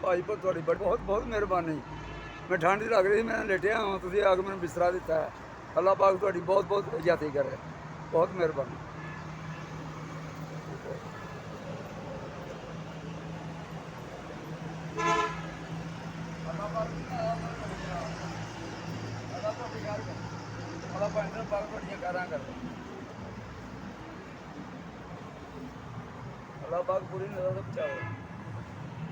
ਭਾਈ ਪਰ ਤੁਹਾਡੀ ਬਹੁਤ ਬਹੁਤ ਮਿਹਰਬਾਨੀ। ਮੈਂ ਠੰਡ ਲੱਗ ਰਹੀ ਸੀ, ਮੈਂ ਲੇਟਿਆ ਹਾਂ, ਤੁਸੀਂ ਆ ਕੇ ਮੈਨੂੰ ਬਿਸਤਰਾ ਦਿੱਤਾ ਹੈ। ਅੱਲਾਹ ਪਾਕ ਤੁਹਾਡੀ ਬਹੁਤ ਬਹੁਤ ਇਜਾਜ਼ਤ ਕਰੇ। ਬਹੁਤ ਮਿਹਰਬਾਨੀ। ਅੱਲਾਹ ਪਾਕ ਤੁਹਾਡੀਆਂ ਕਾਰਾਂ ਕਰੇ। ਅੱਲਾਹ ਪਾਕ ਪੂਰੀ ਨਜ਼ਰ ਤੋਂ ਬਚਾਓ।